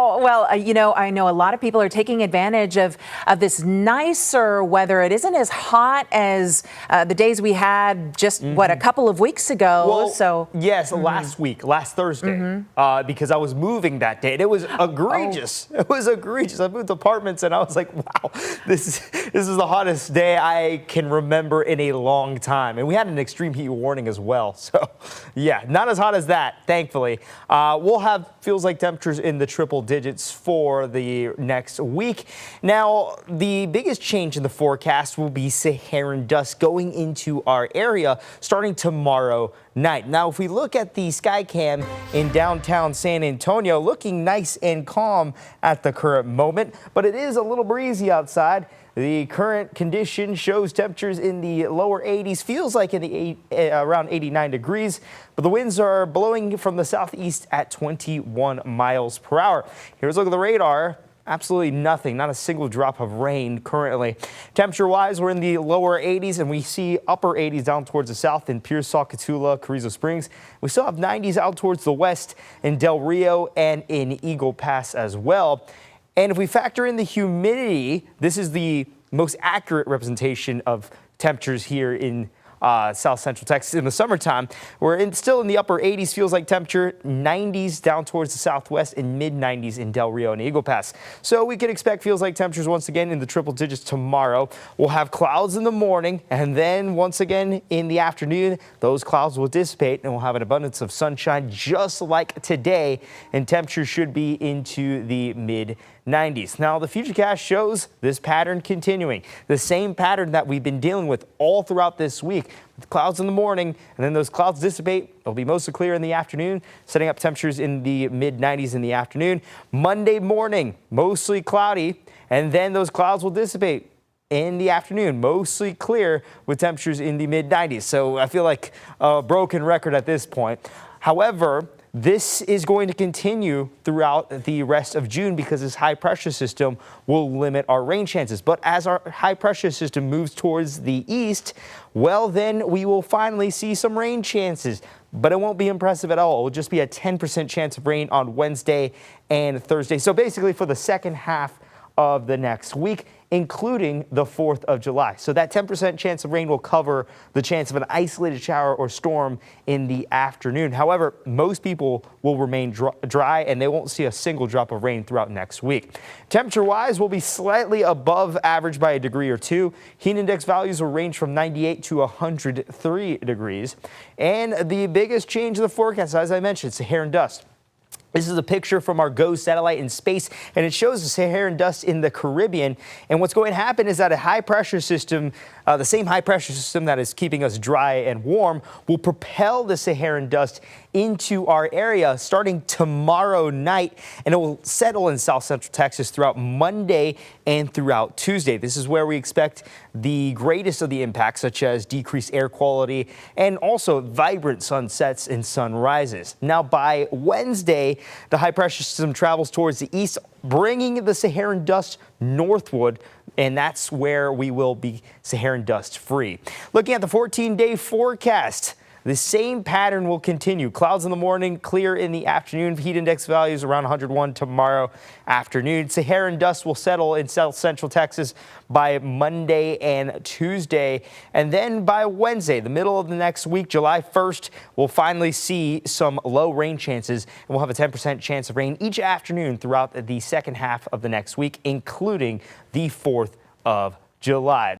Oh, well, I know a lot of people are taking advantage of this nicer weather. It isn't as hot as the days we had just, a couple of weeks ago. Well, yes, last Thursday, because I was moving that day. And it was egregious. It was egregious. I moved apartments and I was like, wow, this is the hottest day I can remember in a long time. And we had an extreme heat warning as well. So, yeah, not as hot as that, thankfully. We'll have feels like temperatures in the triple digits for the next week. Now, the biggest change in the forecast will be Saharan dust going into our area starting tomorrow night. Now, if we look at the sky cam in downtown San Antonio, looking nice and calm at the current moment, but it is a little breezy outside. The current condition shows temperatures in the lower 80s, feels like in the around 89 degrees, but the winds are blowing from the southeast at 21 miles per hour. Here's a look at the radar. Absolutely nothing, not a single drop of rain currently. Temperature-wise, we're in the lower 80s, and we see upper 80s down towards the south in Pearsall, Cotulla, Carrizo Springs. We still have 90s out towards the west in Del Rio and in Eagle Pass as well. And if we factor in the humidity, this is the most accurate representation of temperatures here in South Central Texas in the summertime. We're still in the upper 80s, feels like temperature, 90s down towards the southwest and mid 90s in Del Rio and Eagle Pass. So we can expect feels like temperatures once again in the triple digits tomorrow. We'll have clouds in the morning, and then once again in the afternoon, those clouds will dissipate and we'll have an abundance of sunshine just like today, and temperatures should be into the mid 90s. Now, the Futurecast shows this pattern continuing, the same pattern that we've been dealing with all throughout this week. With clouds in the morning, and then those clouds dissipate. It'll be mostly clear in the afternoon, setting up temperatures in the mid 90s in the afternoon. Monday morning, mostly cloudy, and then those clouds will dissipate in the afternoon, mostly clear with temperatures in the mid 90s. So I feel like a broken record at this point. However, this is going to continue throughout the rest of June because this high pressure system will limit our rain chances. But as our high pressure system moves towards the east, well, then we will finally see some rain chances. But it won't be impressive at all. It will just be a 10% chance of rain on Wednesday and Thursday. So basically for the second half of the next week, including the 4th of July. So that 10% chance of rain will cover the chance of an isolated shower or storm in the afternoon. However, most people will remain dry and they won't see a single drop of rain throughout next week. Temperature-wise, we'll be slightly above average by a degree or two. Heat index values will range from 98 to 103 degrees. And the biggest change in the forecast, as I mentioned, Saharan dust. This is a picture from our GOES satellite in space, and it shows the Saharan dust in the Caribbean. And what's going to happen is that a high pressure system, the same high pressure system that is keeping us dry and warm, will propel the Saharan dust into our area starting tomorrow night, and it will settle in South Central Texas throughout Monday and throughout Tuesday. This is where we expect the greatest of the impacts, such as decreased air quality and also vibrant sunsets and sunrises. Now, by Wednesday, the high pressure system travels towards the east, bringing the Saharan dust northward, and that's where we will be Saharan dust free. Looking at the 14-day forecast, the same pattern will continue. Clouds in the morning, clear in the afternoon. Heat index values around 101 tomorrow afternoon. Saharan dust will settle in South Central Texas by Monday and Tuesday. And then by Wednesday, the middle of the next week, July 1st, we'll finally see some low rain chances. And we'll have a 10% chance of rain each afternoon throughout the second half of the next week, including the 4th of July.